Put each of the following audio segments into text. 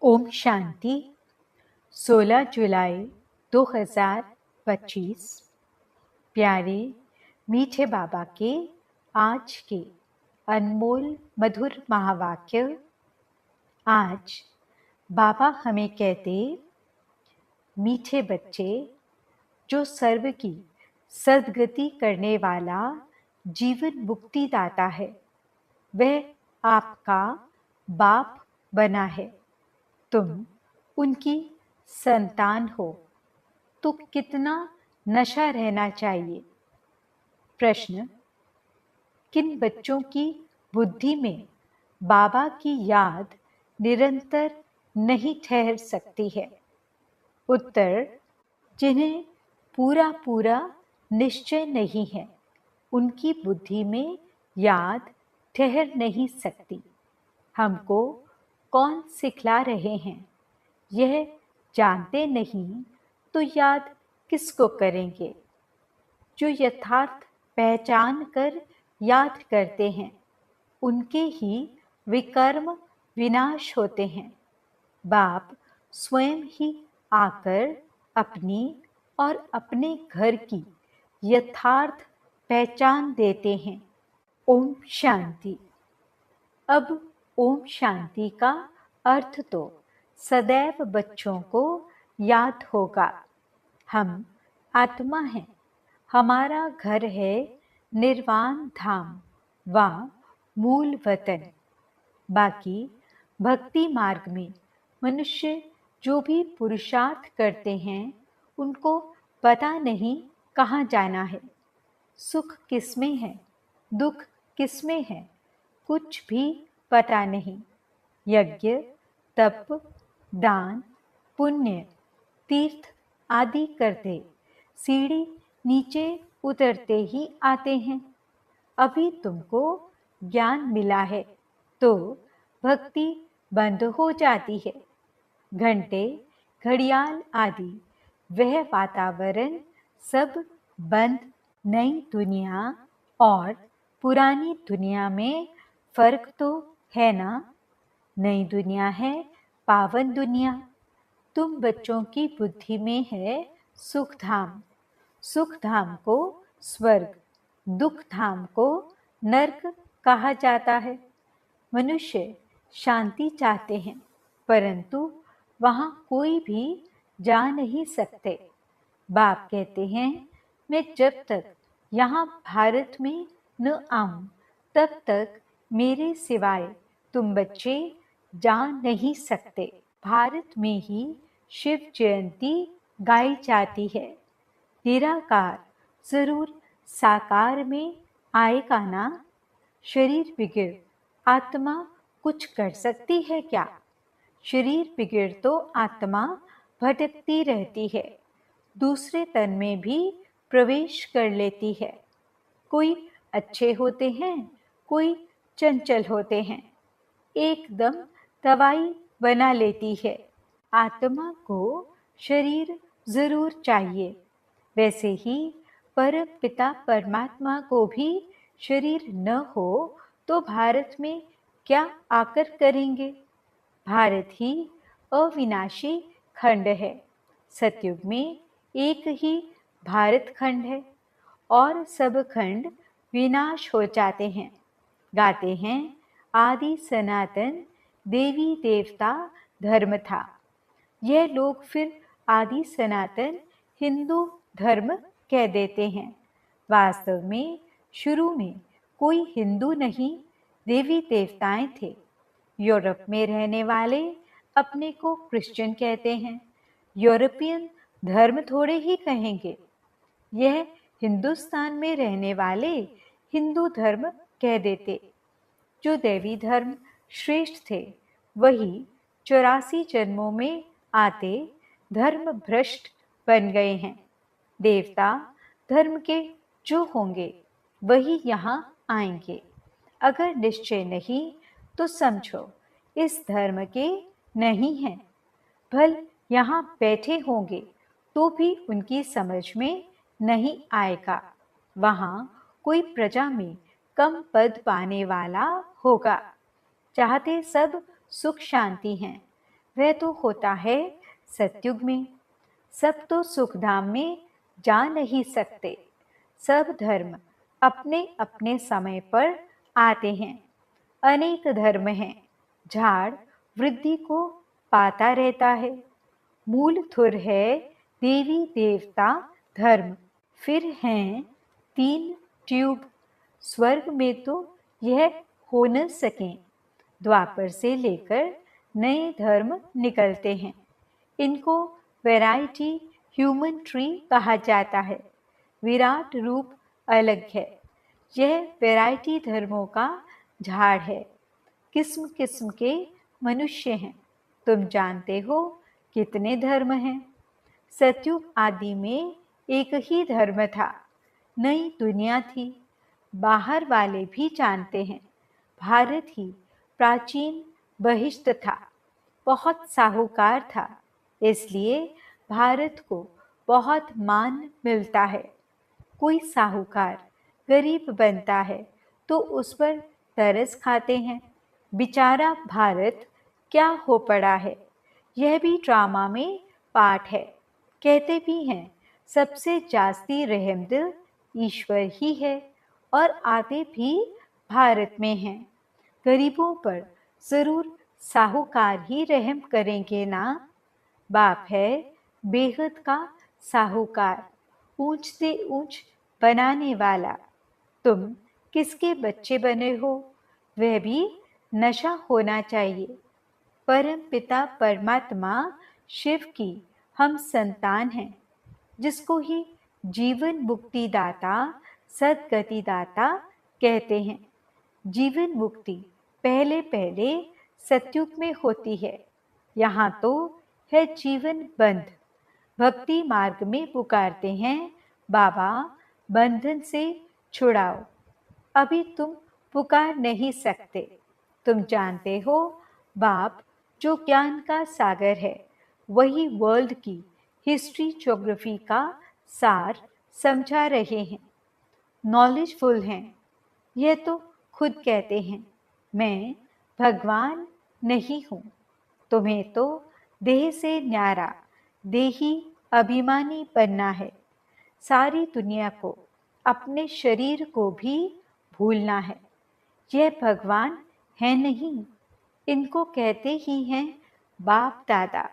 ओम शांति। 16 जुलाई 2025। प्यारे मीठे बाबा के आज के अनमोल मधुर महावाक्य। आज बाबा हमें कहते, मीठे बच्चे, जो सर्व की सद्गति करने वाला जीवन मुक्तिदाता है, वह आपका बाप बना है। तुम उनकी संतान हो तो कितना नशा रहना चाहिए। प्रश्न, किन बच्चों की बुद्धि में बाबा की याद निरंतर नहीं ठहर सकती है? उत्तर, जिन्हें पूरा पूरा निश्चय नहीं है, उनकी बुद्धि में याद ठहर नहीं सकती। हमको कौन सिखला रहे हैं, यह जानते नहीं तो याद किसको करेंगे? जो यथार्थ पहचान कर याद करते हैं, उनके ही विकर्म विनाश होते हैं। बाप स्वयं ही आकर अपनी और अपने घर की यथार्थ पहचान देते हैं। ओम शांति। अब ओम शांति का अर्थ तो सदैव बच्चों को याद होगा। हम आत्मा हैं, हमारा घर है निर्वाण धाम व मूल वतन। बाकी भक्ति मार्ग में मनुष्य जो भी पुरुषार्थ करते हैं, उनको पता नहीं कहाँ जाना है, सुख किसमें है, दुख किसमें है, कुछ भी पता नहीं। यज्ञ, तप, दान, पुण्य, तीर्थ आदि करते सीढ़ी नीचे उतरते ही आते हैं। अभी तुमको ज्ञान मिला है तो भक्ति बंद हो जाती है। घंटे, घड़ियाल आदि वह वातावरण सब बंद। नई दुनिया और पुरानी दुनिया में फर्क तो है ना? नई दुनिया है पावन दुनिया। तुम बच्चों की बुद्धि में है सुख धाम। सुख धाम को स्वर्ग, दुख धाम को नरक कहा जाता है। मनुष्य शांति चाहते हैं, परंतु वहां कोई भी जा नहीं सकते। बाप कहते हैं, मैं जब तक यहाँ भारत में न आऊं, तब तक मेरे सिवाय तुम बच्चे जा नहीं सकते। भारत में ही शिव जयंती गाई जाती है। निराकार जरूर साकार में आएगा ना? शरीर बिगड़ आत्मा कुछ कर सकती है क्या? शरीर बिगड़ तो आत्मा भटकती रहती है, दूसरे तन में भी प्रवेश कर लेती है। कोई अच्छे होते हैं, कोई चंचल होते हैं, एकदम दवाई बना लेती है। आत्मा को शरीर जरूर चाहिए, वैसे ही परम पिता परमात्मा को भी शरीर न हो तो भारत में क्या आकर करेंगे? भारत ही अविनाशी खंड है। सतयुग में एक ही भारत खंड है और सब खंड विनाश हो जाते हैं। गाते हैं, आदि सनातन देवी देवता धर्म था। यह लोग फिर आदि सनातन हिंदू धर्म कह देते हैं। वास्तव में शुरू में कोई हिंदू नहीं, देवी देवताएं थे। यूरोप में रहने वाले अपने को क्रिश्चियन कहते हैं, यूरोपियन धर्म थोड़े ही कहेंगे। यह हिंदुस्तान में रहने वाले हिंदू धर्म कह देते। जो दैवी धर्म श्रेष्ठ थे, वही 84 जन्मों में आते धर्म भ्रष्ट बन गए हैं। देवता धर्म के जो होंगे वही यहाँ आएंगे। अगर निश्चय नहीं तो समझो इस धर्म के नहीं हैं। भल यहाँ बैठे होंगे तो भी उनकी समझ में नहीं आएगा। वहाँ कोई प्रजा में कम पद पाने वाला होगा। चाहते सब सुख शांति हैं, वह तो होता है सतयुग में। सब तो सुखधाम में जा नहीं सकते। सब धर्म अपने अपने समय पर आते हैं। अनेक धर्म हैं। झाड़ वृद्धि को पाता रहता है। मूल थुर है देवी देवता धर्म। फिर हैं 3 ट्यूब। स्वर्ग में तो यह हो न सकें। द्वापर से लेकर नए धर्म निकलते हैं। इनको वैरायटी ह्यूमन ट्री कहा जाता है। विराट रूप अलग है। यह वैरायटी धर्मों का झाड़ है। किस्म किस्म के मनुष्य हैं। तुम जानते हो कितने धर्म हैं? सतयुग आदि में एक ही धर्म था। नई दुनिया थी। बाहर वाले भी जानते हैं। भारत ही प्राचीन बहिष्ठ था। बहुत साहूकार था। इसलिए भारत को बहुत मान मिलता है। कोई साहूकार गरीब बनता है तो उस पर तरस खाते हैं। बेचारा भारत क्या हो पड़ा है। यह भी ड्रामा में पार्ट है। कहते भी हैं सबसे जास्ती रहमदिल ईश्वर ही है और आते भी भारत में हैं। गरीबों पर जरूर साहूकार ही रहम करेंगे ना। बाप है बेहद का साहूकार, ऊंच से ऊंच बनाने वाला। तुम किसके बच्चे बने हो? वह भी नशा होना चाहिए। परम पिता परमात्मा शिव की हम संतान हैं, जिसको ही जीवन मुक्ति दाता सदगति दाता कहते हैं। जीवन मुक्ति पहले पहले सतयुग में होती है। यहाँ तो है जीवन बंध। भक्ति मार्ग में पुकारते हैं, बाबा बंधन से छुड़ाओ। अभी तुम पुकार नहीं सकते। तुम जानते हो बाप जो ज्ञान का सागर है, वही वर्ल्ड की हिस्ट्री ज्योग्राफी का सार समझा रहे हैं। नॉलेजफुल हैं। यह तो खुद कहते हैं मैं भगवान नहीं हूँ। तुम्हें तो देह से न्यारा देही अभिमानी बनना है। सारी दुनिया को अपने शरीर को भी भूलना है। यह भगवान है नहीं। इनको कहते ही हैं बाप दादा।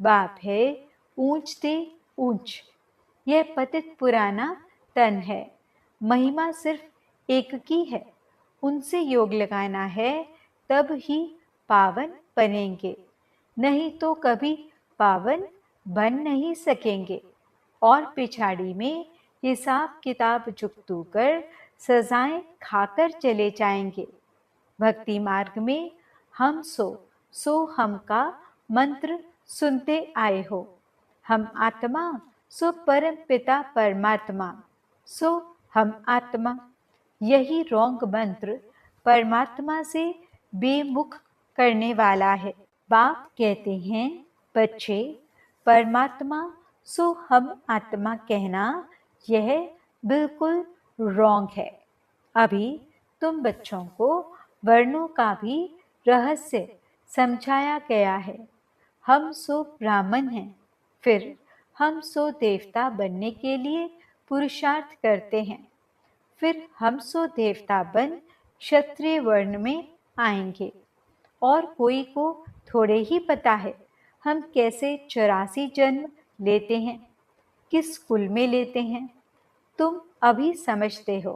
बाप है ऊंच से ऊंच। यह पतित पुराना तन है। महिमा सिर्फ एक की है। उनसे योग लगाना है, तब ही पावन बनेंगे। नहीं तो कभी पावन बन नहीं सकेंगे। और पिछाड़ी में हिसाब किताब जुगतू कर सजाएं खाकर चले जाएंगे। भक्ति मार्ग में हम सो हम का मंत्र सुनते आए हो। हम आत्मा सो परम पिता परमात्मा। सो हम आत्मा। यही रोंग मंत्र परमात्मा से बेमुख करने वाला है। बाप कहते हैं बच्चे परमात्मा सो हम आत्मा कहना यह बिल्कुल रोंग है। अभी तुम बच्चों को वर्णों का भी रहस्य समझाया गया है। हम सो ब्राह्मण हैं। फिर हम सो देवता बनने के लिए पुरुषार्थ करते हैं। फिर हम सो देवता बन क्षत्रिय वर्ण में आएंगे। और कोई को थोड़े ही पता है हम कैसे 84 जन्म लेते हैं, किस कुल में लेते हैं। तुम अभी समझते हो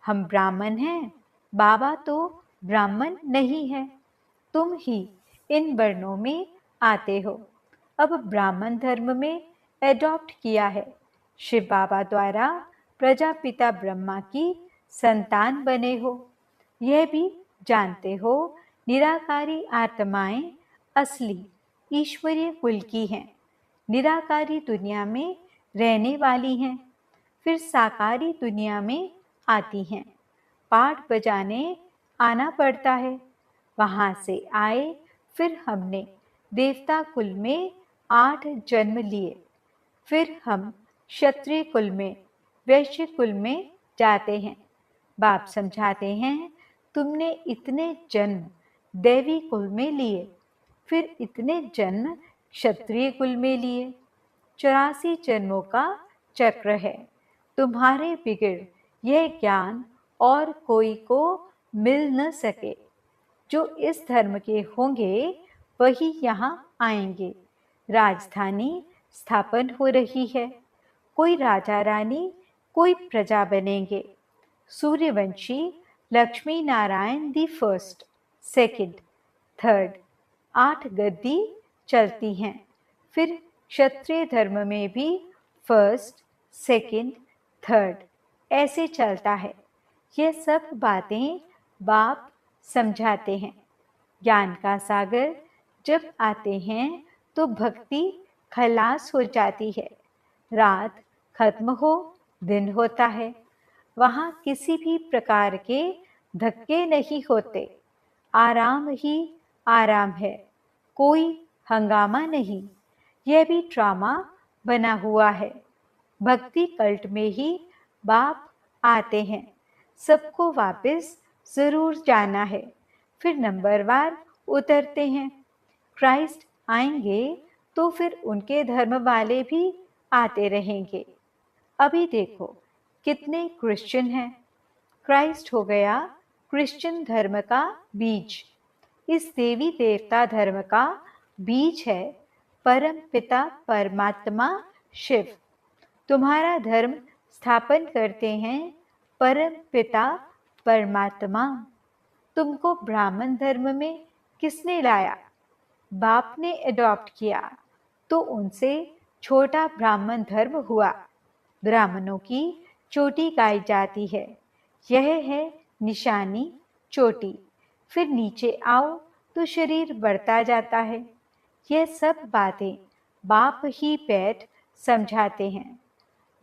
हम ब्राह्मण हैं। बाबा तो ब्राह्मण नहीं है। तुम ही इन वर्णों में आते हो। अब ब्राह्मण धर्म में एडॉप्ट किया है। शिव बाबा द्वारा प्रजापिता ब्रह्मा की संतान बने हो। यह भी जानते हो निराकारी आत्माएं असली ईश्वरीय कुल की हैं। निराकारी दुनिया में रहने वाली हैं, फिर साकारी दुनिया में आती हैं। पाठ बजाने आना पड़ता है। वहां से आए फिर हमने देवता कुल में 8 जन्म लिए। फिर हम क्षत्रिय कुल में वैश्य कुल में जाते हैं। बाप समझाते हैं तुमने इतने जन्म दैवी कुल में लिए, फिर इतने जन्म क्षत्रिय कुल में लिए। 84 जन्मों का चक्र है। तुम्हारे बिगड़ यह ज्ञान और कोई को मिल न सके। जो इस धर्म के होंगे वही यहाँ आएंगे। राजधानी स्थापन हो रही है। कोई राजा रानी, कोई प्रजा बनेंगे। Suryavanshi Lakshmi Narayan the first, second, third, 8 गद्दी चलती हैं। फिर क्षत्रिय धर्म में भी फर्स्ट, सेकंड, थर्ड ऐसे चलता है। ये सब बातें बाप समझाते हैं। ज्ञान का सागर जब आते हैं तो भक्ति खलास हो जाती है। रात खत्म हो, दिन होता है। वहाँ किसी भी प्रकार के धक्के नहीं होते। आराम ही आराम है, कोई हंगामा नहीं। यह भी ड्रामा बना हुआ है। भक्ति कल्ट में ही बाप आते हैं। सबको वापस जरूर जाना है। फिर नंबरवार उतरते हैं। क्राइस्ट आएंगे तो फिर उनके धर्म वाले भी आते रहेंगे। अभी देखो कितने क्रिश्चियन हैं। क्राइस्ट हो गया क्रिश्चियन धर्म का बीज। इस देवी देवता धर्म का बीज है परम पिता परमात्मा शिव। तुम्हारा धर्म स्थापन करते हैं परम पिता परमात्मा। तुमको ब्राह्मण धर्म में किसने लाया? बाप ने अडॉप्ट किया तो उनसे छोटा ब्राह्मण धर्म हुआ। ब्राह्मणों की चोटी गाई जाती है। यह है निशानी, चोटी। फिर नीचे आओ तो शरीर बढ़ता जाता है। यह सब बातें बाप ही बैठ समझाते हैं।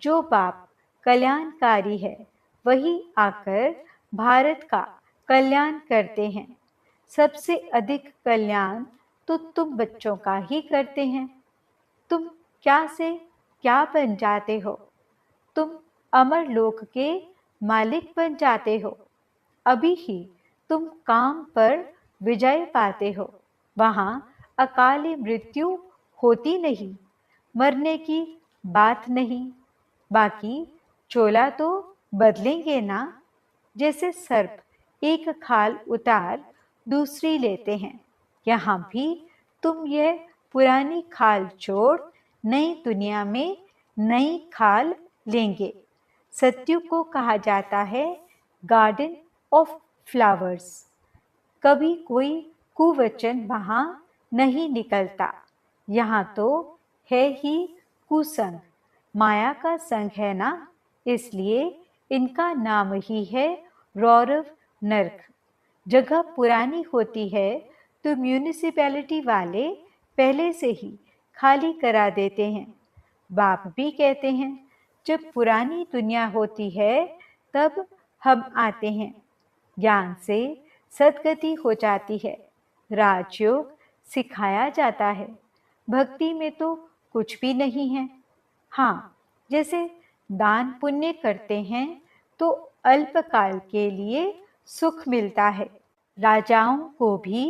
जो बाप कल्याणकारी है वही आकर भारत का कल्याण करते हैं। सबसे अधिक कल्याण तो तुम बच्चों का ही करते हैं। तुम क्या से क्या बन जाते हो? तुम अमर लोक के मालिक बन जाते हो। अभी ही तुम काम पर विजय पाते हो। वहां अकाली मृत्यु होती नहीं, मरने की बात नहीं। बाकी चोला तो बदलेंगे ना। जैसे सर्प एक खाल उतार दूसरी लेते हैं, यहाँ भी तुम यह पुरानी खाल छोड़ नई दुनिया में नई खाल लेंगे। सत्यु को कहा जाता है गार्डन ऑफ फ्लावर्स। कभी कोई कुवचन वहां नहीं निकलता। यहाँ तो है ही कुसंग, माया का संग है ना, इसलिए इनका नाम ही है रौरव नरक। जगह पुरानी होती है तो म्यूनिसिपैलिटी वाले पहले से ही खाली करा देते हैं। बाप भी कहते हैं जब पुरानी दुनिया होती है तब हम आते हैं। ज्ञान से सद्गति हो जाती है। राजयोग सिखाया जाता है। भक्ति में तो कुछ भी नहीं है। हाँ, जैसे दान पुण्य करते हैं तो अल्पकाल के लिए सुख मिलता है। राजाओं को भी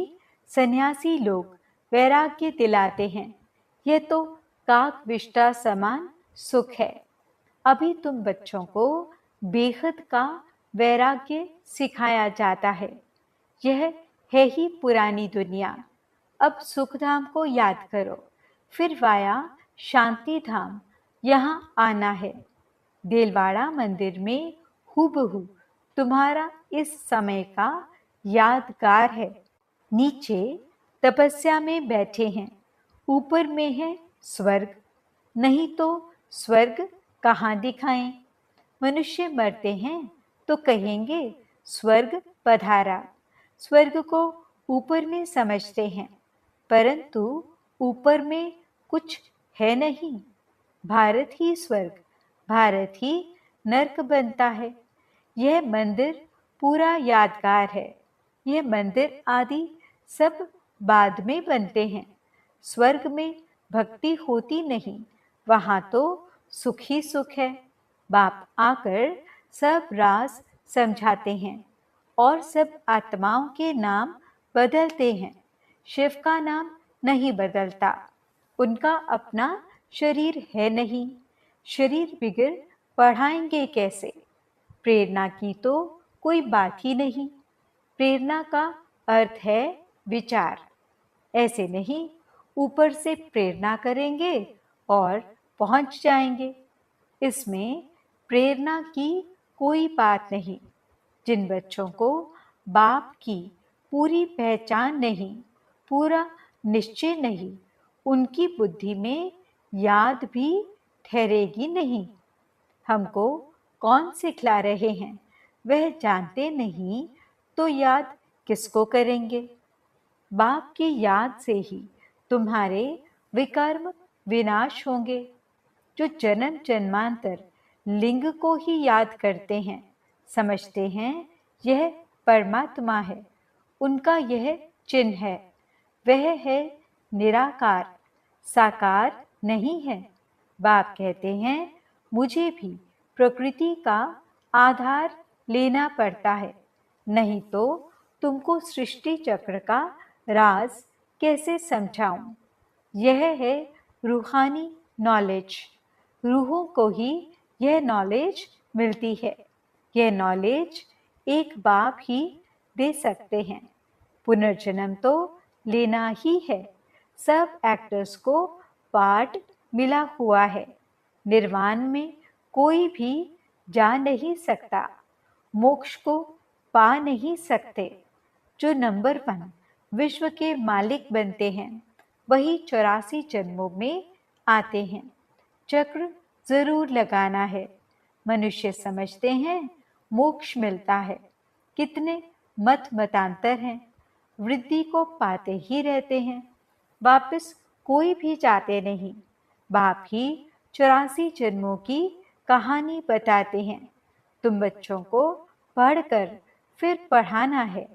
सन्यासी लोग वैराग्य दिलाते हैं। यह तो काकविष्टा समान सुख है। अभी तुम बच्चों को बेहद का वैराग्य सिखाया जाता है। यह है ही पुरानी दुनिया। अब सुखधाम को याद करो, फिर वाया शांति धाम यहाँ आना है। देलवाड़ा मंदिर में हूबहू तुम्हारा इस समय का यादगार है। नीचे तपस्या में बैठे हैं, ऊपर में है स्वर्ग। नहीं तो स्वर्ग कहाँ दिखाएं? मनुष्य मरते हैं तो कहेंगे स्वर्ग पधारा। स्वर्ग को ऊपर में समझते हैं, परंतु ऊपर में कुछ है नहीं। भारत ही स्वर्ग, भारत ही नर्क बनता है। यह मंदिर पूरा यादगार है। यह मंदिर आदि सब बाद में बनते हैं। स्वर्ग में भक्ति होती नहीं, वहां तो सुख ही सुख है। बाप आकर सब राज समझाते हैं और सब आत्माओं के नाम बदलते हैं। शिव का नाम नहीं बदलता। उनका अपना शरीर है नहीं, शरीर बिगड़ पढ़ाएंगे कैसे। प्रेरणा की तो कोई बात ही नहीं। प्रेरणा का अर्थ है विचार। ऐसे नहीं ऊपर से प्रेरणा करेंगे और पहुंच जाएंगे। इसमें प्रेरणा की कोई बात नहीं। जिन बच्चों को बाप की पूरी पहचान नहीं, पूरा निश्चय नहीं, उनकी बुद्धि में याद भी ठहरेगी नहीं। हमको कौन सिखला रहे हैं वह जानते नहीं तो याद किसको करेंगे। बाप की याद से ही तुम्हारे विकर्म विनाश होंगे। जो जन्म जन्मांतर लिंग को ही याद करते हैं, समझते हैं यह परमात्मा है, उनका यह चिन्ह है। वह है निराकार, साकार नहीं है। बाप कहते हैं मुझे भी प्रकृति का आधार लेना पड़ता है, नहीं तो तुमको सृष्टि चक्र का राज कैसे समझाऊं। यह है रूहानी नॉलेज। रूहों को ही यह नॉलेज मिलती है। यह नॉलेज एक बाप ही दे सकते हैं। पुनर्जन्म तो लेना ही है। सब एक्टर्स को पार्ट मिला हुआ है। निर्वाण में कोई भी जा नहीं सकता, मोक्ष को पा नहीं सकते। जो नंबर 1 विश्व के मालिक बनते हैं वही 84 जन्मों में आते हैं। चक्र जरूर लगाना है। मनुष्य समझते हैं मोक्ष मिलता है। कितने मत मतांतर हैं, वृद्धि को पाते ही रहते हैं, वापस कोई भी जाते नहीं। बाप ही 84 जन्मों की कहानी बताते हैं। तुम बच्चों को पढ़कर फिर पढ़ाना है।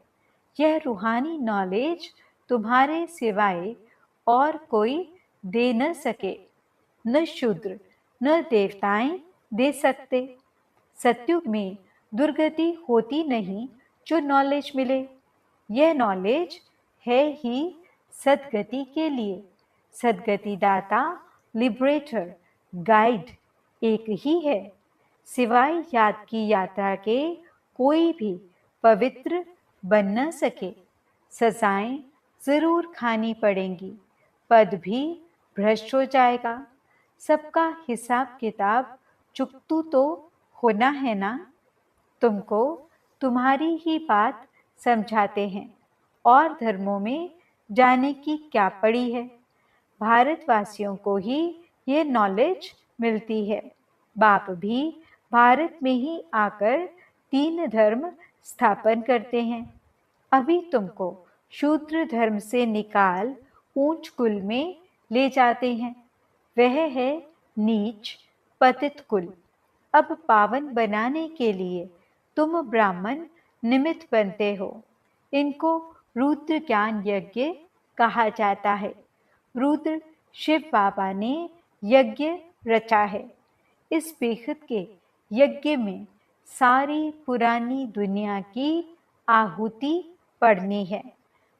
यह रूहानी नॉलेज तुम्हारे सिवाय और कोई दे न सके। न शूद्र न देवताएं दे सकते। सत्युग में दुर्गति होती नहीं जो नॉलेज मिले। यह नॉलेज है ही सदगति के लिए। सदगति दाता, लिबरेटर, गाइड एक ही है। सिवाय याद की यात्रा के कोई भी पवित्र बन न सके। सजाएं जरूर खानी पड़ेंगी, पद भी भ्रष्ट हो जाएगा। सबका हिसाब किताब चुकतू तो होना है ना। तुमको तुम्हारी ही बात समझाते हैं और धर्मों में जाने की क्या पड़ी है। भारतवासियों को ही ये नॉलेज मिलती है। बाप भी भारत में ही आकर 3 धर्म स्थापन करते हैं। अभी तुमको शूद्र धर्म से निकाल ऊंच कुल में ले जाते हैं। वह है नीच पतित कुल। अब पावन बनाने के लिए तुम ब्राह्मण निमित्त बनते हो। इनको रुद्र ज्ञान यज्ञ कहा जाता है। रुद्र शिव बाबा ने यज्ञ रचा है। इस बेखत के यज्ञ में सारी पुरानी दुनिया की आहुति पड़नी है।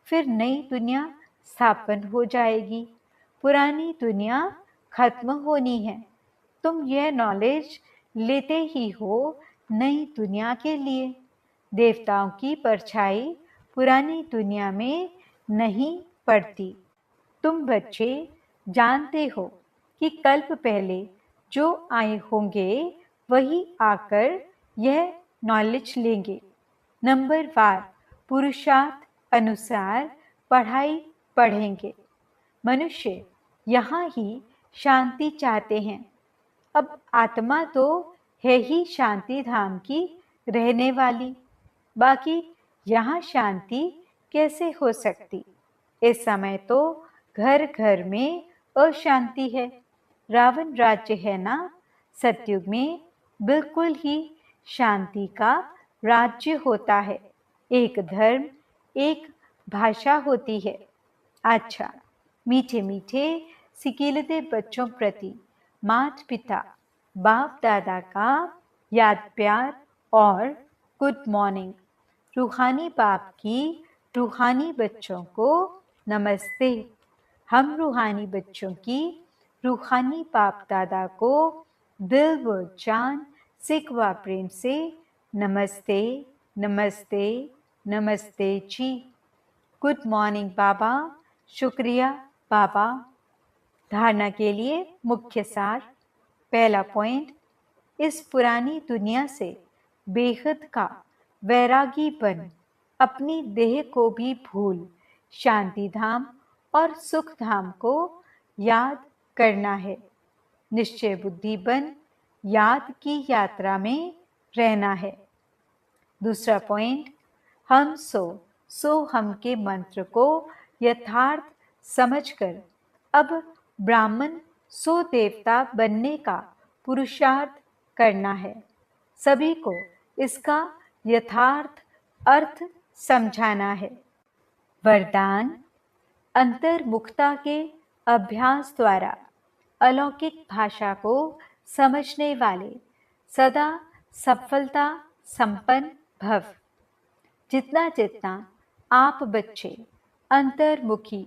फिर नई दुनिया स्थापन हो जाएगी। पुरानी दुनिया खत्म होनी है। तुम यह नॉलेज लेते ही हो नई दुनिया के लिए। देवताओं की परछाई पुरानी दुनिया में नहीं पड़ती। तुम बच्चे जानते हो कि कल्प पहले जो आए होंगे वही आकर यह नॉलेज लेंगे। नंबर वार पुरुषार्थ अनुसार पढ़ाई पढ़ेंगे। मनुष्य यहाँ ही शांति चाहते हैं। अब आत्मा तो है ही शांति धाम की रहने वाली, बाकी यहाँ शांति कैसे हो सकती। इस समय तो घर घर में अशांति है। रावण राज्य है ना। सतयुग में बिल्कुल ही शांति का राज्य होता है। एक धर्म, एक भाषा होती है। अच्छा, मीठे मीठे सिकीलते बच्चों प्रति माता पिता बाप दादा का याद प्यार और गुड मॉर्निंग। रूहानी बाप की रूहानी बच्चों को नमस्ते। हम रूहानी बच्चों की रूहानी बाप दादा को दिल व जान सिकवा प्रेम से नमस्ते, नमस्ते, नमस्ते जी। गुड मॉर्निंग बाबा। शुक्रिया बाबा। धारणा के लिए मुख्य सार। पहला पॉइंट, इस पुरानी दुनिया से बेहद का वैरागी बन अपनी देह को भी भूल शांति धाम और सुख धाम को याद करना है। निश्चय बुद्धि बन याद की यात्रा में रहना है। दूसरा पॉइंट, हम सो हम के मंत्र को यथार्थ समझकर अब ब्राह्मण सो देवता बनने का पुरुषार्थ करना है। सभी को इसका यथार्थ अर्थ समझाना है। वरदान, अंतर्मुखता के अभ्यास द्वारा अलौकिक भाषा को समझने वाले सदा सफलता संपन्न भव। जितना जितना आप बच्चे अंतर्मुखी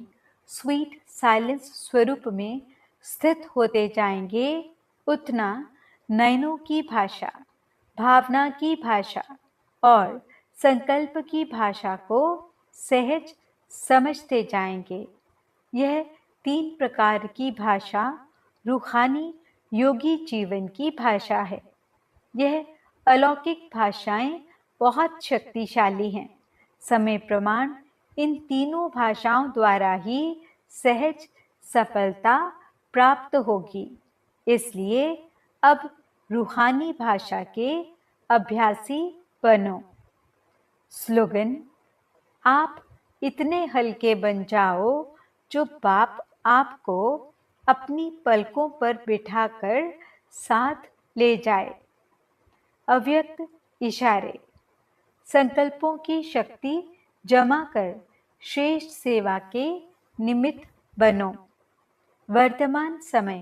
स्वीट साइलेंस स्वरूप में स्थित होते जाएंगे, उतना नयनों की भाषा, भावना की भाषा और संकल्प की भाषा को सहज समझते जाएंगे। यह 3 प्रकार की भाषा रूहानी योगी जीवन की भाषा है। यह अलौकिक भाषाएं बहुत शक्तिशाली हैं। समय प्रमाण इन तीनों भाषाओं द्वारा ही सहज सफलता प्राप्त होगी। इसलिए अब रूहानी भाषा के अभ्यासी बनो। स्लोगन, आप इतने हल्के बन जाओ जो बाप आपको अपनी पलकों पर बिठाकर साथ ले जाए। अव्यक्त इशारे, संकल्पों की शक्ति जमा कर श्रेष्ठ सेवा के निमित्त बनो। वर्तमान समय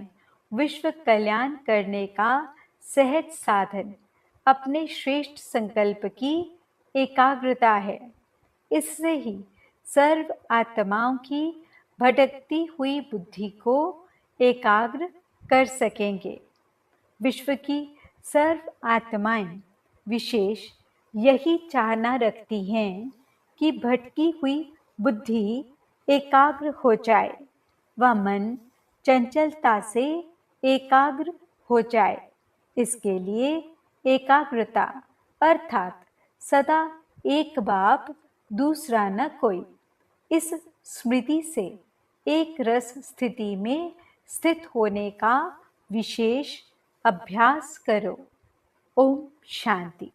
विश्व कल्याण करने का सहज साधन अपने श्रेष्ठ संकल्प की एकाग्रता है। इससे ही सर्व आत्माओं की भटकती हुई बुद्धि को एकाग्र कर सकेंगे। विश्व की सर्व आत्माएं विशेष यही चाहना रखती हैं कि भटकी हुई बुद्धि एकाग्र हो जाए व मन चंचलता से एकाग्र हो जाए। इसके लिए एकाग्रता अर्थात सदा एक बाप दूसरा न कोई, इस स्मृति से एक रस स्थिति में स्थित होने का विशेष अभ्यास करो। ओम शांति।